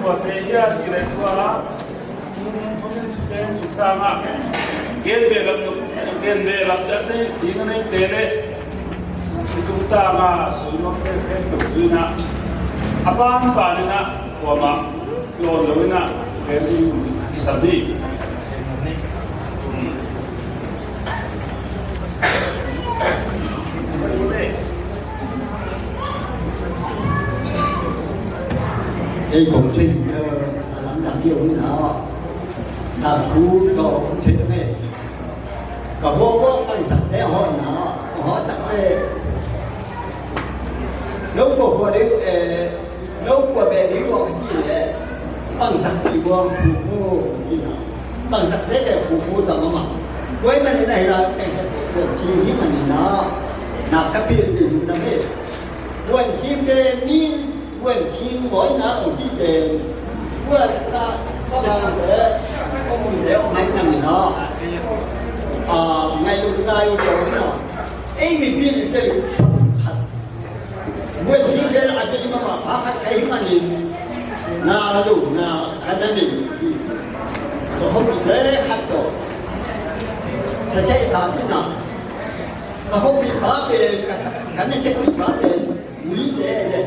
ตัวเทียที่เรียกว่าเป็นจุดต่างเกณฑ์เบลับเกณฑ์เบลับจัดได้ดีกันในเตะจุดต่างสุนัขเป็นตัวดีนะอาบ้านฟ้านี่นะว่ามาโยนเลยนะเป็นที่สันติไอ้ผมสิ่งลำดับเดียวนี่นะดาทูก็เช่นนี้ก็หัวว่าไปสักแต่หัวนะหัวจับเลยแล้วก็หัวเดียวแล้วก็แบบนี้ก็จีเลยตั้งสักที่ว่าผูกมูที่นะตั้งสักได้แต่ผูกมูต่างมาไว้มันในเราในสติเกิดชีวิตมันนะนักกับพี่อยู่นะพี่วันชีวิตนี้วันชีวิตmỗi ngày ở chỉ đểวันta có bao giờ có một điều mấy năm gì đó ngày hôm nay rồi đó ấy mình biết được cái điều thậtวันชีวิตlà cái gì mà phá khai cái mà nhìn na đủ na cái đó nhìn rồi không bị thế khác rồi sẽ sao thế nào mà không bị phá về cái này sẽ bị phá về quý thế này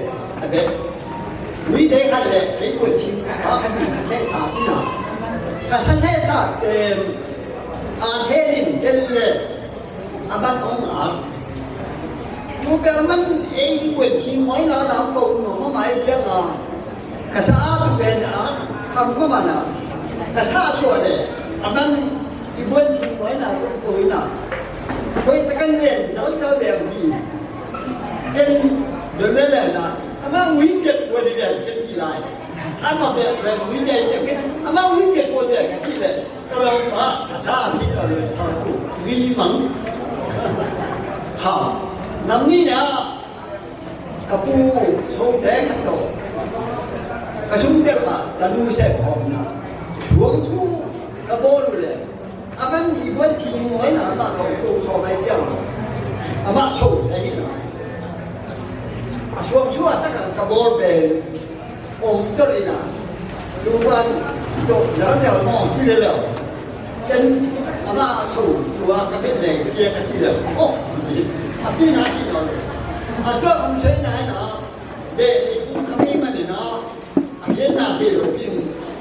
bé quý thế hay là cái quần chim có cái mình sẽ xả thế nào cả sẽ xả thế nên cái bác ông ở một cái mình ấy quần chim mấy nó làm cùng nó mãi chưa à cả xã tụi bên đó không có mà nào cả xã rồi đấy mình cái quần chim mấy nào cũng tuổi nào với cái liền nó cho đẹp gì cái được đấy là mà quý kiệt của đi đến cái gì lại anh mà về quý kiệt cái mà quý kiệt của để cái gì đấy cái là phá sao thì là lời sao quý mắng hả năm nay nè cái phu số để khắc đồ cái súng đấy là nuôi xe của họ nè xuống xuống cái bô rồi đấy anh đi quên chi mỗi nào mà còn số mấy triệu mà số đấy nèช่วงสักกระโบนเป็นองค์ก็เลยนะดูว่าจบแล้วเดี๋ยวมองที่เลยเป็นว่าถูกตัวกระเป็นเหล็กเกียร์กันที่เลยโอ้ที่ไหนที่นอนช่วงผมใช้ไหนนะเบสกระเป็นมันนี่นะเย็นหน้าเสียลูกยิ่ง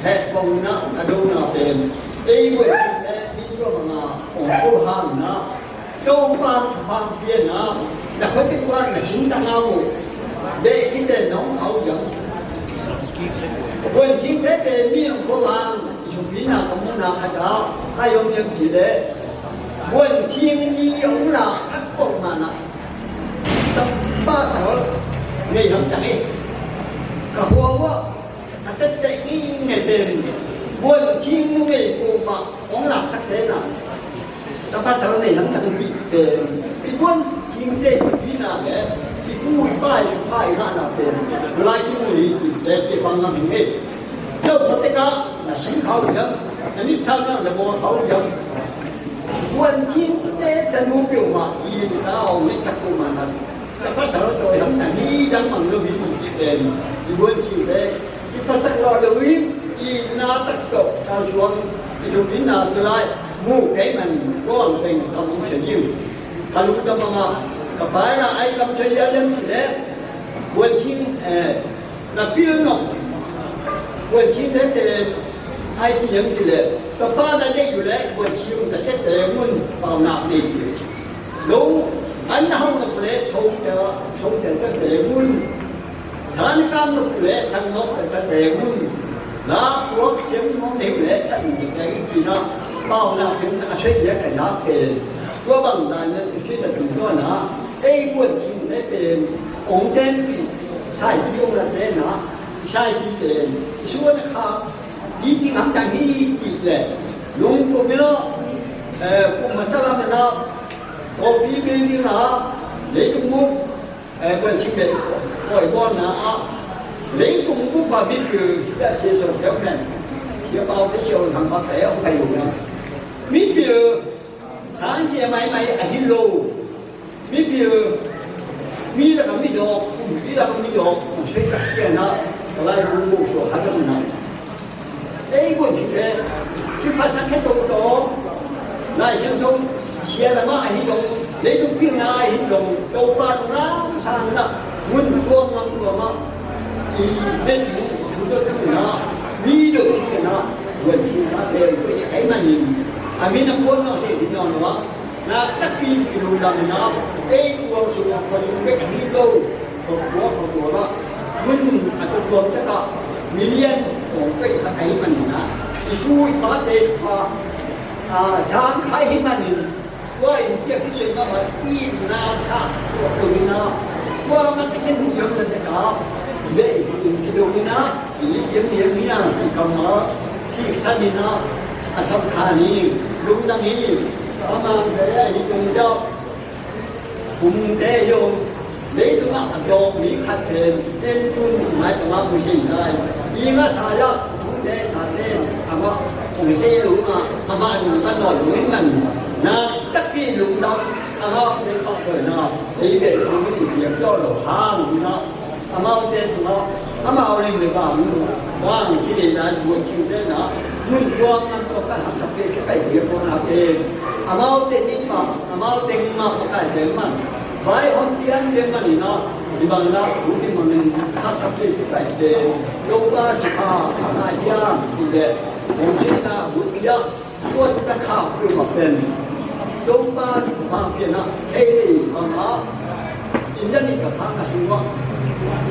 แหกบงนะกระดูนะเป็นไอ้เวทแต่มีตัวมาองค์ผู้ห้ามนะโดนความเพียรนะแต่คนที่ว่าเนี่ยสิงห์ตั้งเอาđể cái tên nóng hậu dẫn quên chiến thế về miệng của bạn dùng phí nào cũng muốn nào thật đó ai dùng những gì đấy quên chiến đi ông là sắc bộ mà nè tập ba sở ngày hôm nay cả hoa quá cả tất cả cái ngày đêm quên chiến ngày của bạn ông làm sắc thế nào tập ba sở này hôm nay gì về cái quên chiến thế phí nào đấyผู้ป้ายป้ายหน้าเป็นลายที่มีจิตใจที่ฟังกันอย่างนี้เจ้าพระเจ้าสิงเขาเยอะอันนี้ชาวนาจะโมเขาเยอะวันที่เด็กจะรู้เปล่าว่าอีเราไม่สักคนมาครับแต่พระสารโดยทั้งนี้ดังมันเรื่องนี้มันจิตเองที่วันที่เด็กที่พระสักรอเดี๋ยวนี้อีนาตะโกชาวชวนที่ถูกนินนาตัวไรมู่แก่มันก็เป็นคำเฉยๆทะลุจะมากับบ้านไอ้คำเฉยๆเรื่องนี้แหละวันชิ้นนับปีละหน่อยวันชิ้นนั้นแต่ไอ้ที่ยังที่แหละกับบ้านนั้นได้อยู่แล้ววันชิ้นแต่แต่มันเปล่าหนักดีรู้อันนั้นเราเลยชงแต่แต่มันฐานกรรมเราเลยทำนกแต่แต่มันนะพวกเสียงมันเดียวเลยฉันใจจริงนะเปล่าหนักเป็นอาชีพเยอะกันนักเป็นตัวบางด้านเนี่ยที่จะถึงตัวนะไอ้บวชที่ได้เป็นองค์เด่นใช่ที่องค์นั้นเด่นนะใช่ที่เป็นช่วยนะครับยิ่งจริงทำอย่างนี้จิตเลยลงตัวไม่ละคุณมาสลับนะโอปีเบลีนะเลยตุ้งมุกเป็นสิ่งเป็นปล่อยบอลนะเลยตุ้งมุกบาบิดคือได้เสียส่วนเดียวกันเดี๋ยวเอาไปเชี่ยวทำกาแฟเอาไปอยู่นะมิเปียทางเสียไม่อหิโลมิเปียมีแล้วก็มีดอกมีแล้วก็มีดอกใช้กระเทียมนะอะไรรู้บุกชัวร์ขัดกันนะ ที่ภาษาแค่โตนายเชิงทรงเชียร์ละมาไอ้ที่ลงเลยต้องพิจารณาไอ้ที่ลงโตปาตรงนั้นสร้างนะมันตัวมันตัวมาอีเด็กทุกเรื่องนะมีเด็กที่นะวันที่มาเดินก็ใช้มันนี่อามีนักคนน้องเสียที่นอนวะนะตะกี้กิโลดำนะเอ้ตัวสุดเขาสุดเป็นฮีโร่เขาตัวละมันอาจจะรวมจะก็มิเลียนของไปสักไอ้มันนะอีกผู้ปาเตะพาช้างขายให้มันนี่ว่าอินเดียที่สวยมากว่าอีนาซาตัวโดมินาว่ามันเป็นยมเลยนะเบย์ที่โดมินาที่ยมนี่นะที่เขามาที่สันนินาอาสมคานีลุงนั่งนี่ประมาณเท่าไหร่ที่ลุงเจ้าผมได้ยมเลยตัวมาดอกมีขัดเป็นเต้นตุ้นหมายถึงว่าไม่ใช่ได้ยีมาสายะผมได้ตัดเต้นอาว่าผมใช่รู้มาอามาดูมันหน่อยรู้มันนะตะกี้ลุงดำอาว่าเป็นปากเลยนะไอ้เด็กคนนี้เดียวย่อหล่อห้างนะอามาเต้นนะอามาเอาเรื่องในบ้านว่างที่นี่นะดูชิวได้นะนุ่งรวมมันก็กระหัตถ์เป็นแค่ไปเดียวคนหาเองอามาเต้นนี่มาอามาเต้นมาก็ได้เป็นมันไว้ห้องเตียงเตียงมันนี่นะdi mana mungkin mengenai sampai pada lupa juga karena yang tidak mungkin nak buat buat tak kau kemudian lupa makin nak karena ini ni kerana semua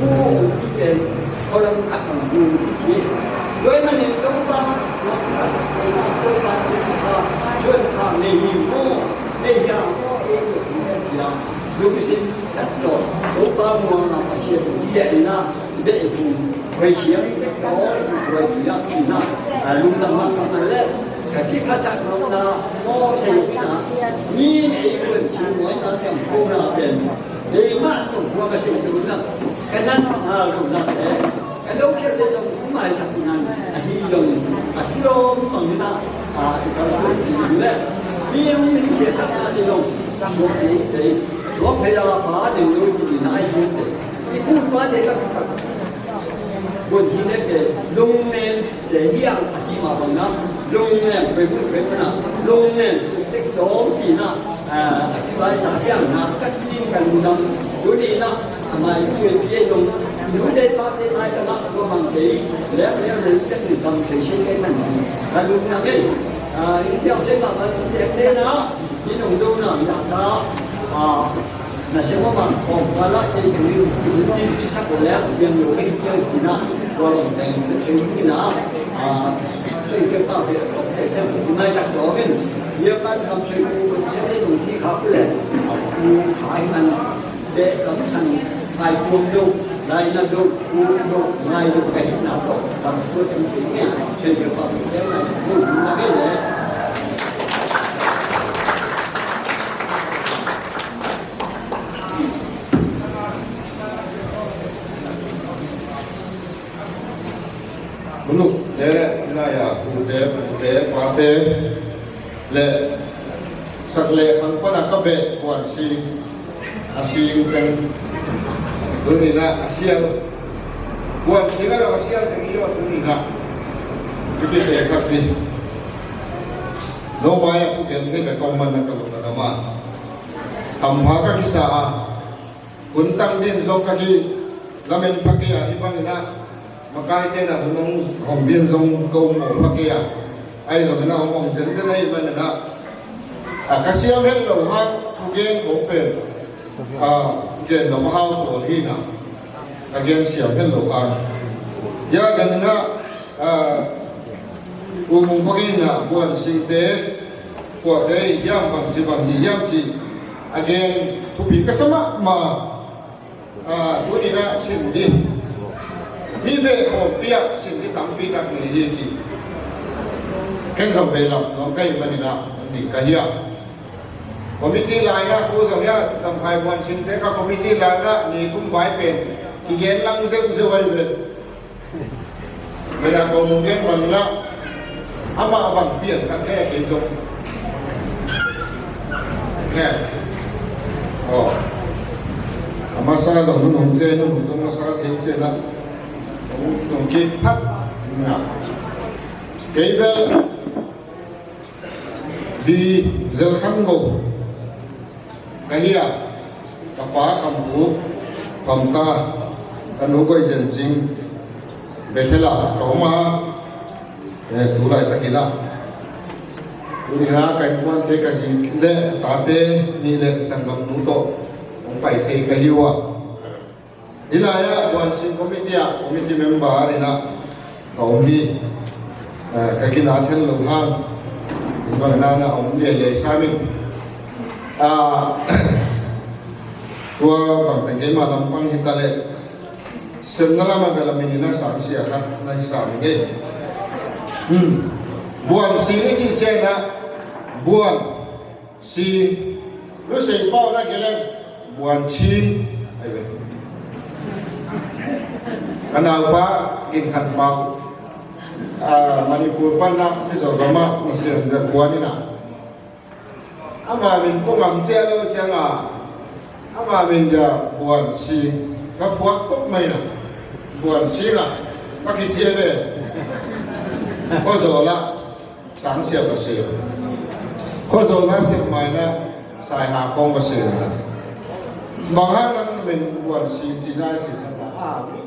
mungkin kalau kata mungkinด้วยมันเนี่ยต้องว่าเราประสบการณ์ต้องว่าที่เขาช่วยทำในหิมะในยามเองก็คือในยามลูกศิษย์ตัดต่อลูกบ้านมองเราเชื่อดีเลยนะเด็กผู้ไปเชื่อเด็กน้อยไปเชื่อที่น่ะลุงทำมาทำมาแล้วแต่ที่พระจักรเรานะมอใช่นะมีในคนชิมไว้นะที่ผู้น่าเป็นดีมากต้องควรมาเชื่อดูนะแค่นั้นลุงน่าแต่kalau kita dah mulai sakunan, hilang, hilang mengenai kalau kita biar mungkin siapa ada yang kamu ini, waktu pada apa yang lu jadi naik itu, ibu pada kita buatnya ke longmen yang aji mana, longmen berapa, longmen untuk dom cina, akibat siapa nak ketinggalan dalam dunia, amai dia yangรู้ได้ตอนที่มาจะมาตัวบางทีแล้วนึกจะถึงคำเฉยๆแค่นั้นแต่ลุงนะพี่เที่ยวใช้แบบเด็กเต้นนะนี่หนุ่มดูหน่อยอยากนะน่าเชื่อว่ามันออกมาแล้วจะอย่างนี้อยู่ที่สักคนแล้วยังอยู่ไม่เจอที่น่ะรอลงแต่งเฉยๆที่น่ะช่วยเก็บภาพแต่เส้นที่ไม่สักตัวเป็นเยอะมากทำช่วยกูเส้นที่ตรงที่เขาเลยกูขายมันเด็กกำสั่งขายพวงดูlain duk ngai duk kai na ko tam ko tam chi ni chen yo pa de na ku na ge le bunu de na ya ku de pa de le sak le khan pa na ka be kwan si asing kan ini nak siang buat siapa orang siang yang ini waktu ini nak kita lihat ni no maya tu kan kita komen nak kalau tak nama tambaga kisah kuntang din zong kaki lamen pakai ibang na makai dia nak bunung kombin zong kau mau pakai ai zong na orang zen ai ibang na kasihan hello hang tu kan open again the household hina again siya hello ya ganna umung hogina buan singte ko dei yam bang ji bang yam ji again to be kasama ma tunina sindi hibe ko pia sindi tampi tak ni ji ken kam belam no kai manina ni kahia komiti lainnya aku sebenarnya sampai buat sini kan komiti lainnya ni pun baik pen, kian lang sesuai pen. Mereka mungkin bangla, apa abang biar kan kayak gitu. Oh, masalah tu mungkin masalah kecil lah, mungkin pat, kebel บีเซลคันโกกะเฮียกะปาคำหูคำตาอนุกอยเจนจิงเบเทลาเขามาดูไรตะกิละดูนี่นะไก่พวนเตกะจิเดตาเตนี่เลสังกัมนุโตองไปเทกะฮิวะอิลายะวันสิคอมมิตี้เมมเบอร์นี่นะเขามีกะกินาเทนลุฮันอีกวันนั้นนะองเดียยสามิตัวบางแต่เกมาลำพังหิตาเลเสมนาลามาเบลามินินาสามเสียครับในสามเกบวนสีนี่จริงเจนะบวนสีรู้สึกเป้านะเกลังบวนชีนไอ้เว้ยขณะว่ากินขันเปามณีปูปันนะมิโซรามามาเสียงกับบวนนี่นะอามาเป็นพวกงำเจ้าแล้วเจ้าอามาเป็นจะบวนชีกับพวกตุ๊กไม่นะบวนชีละปักกิเจียเลยข้อโซละสังเสียบเสียข้อโซละสิบไม้นะสายหาคงเสียนะบางครั้งนั้นเป็นบวนชีจีได้จีสันละมิ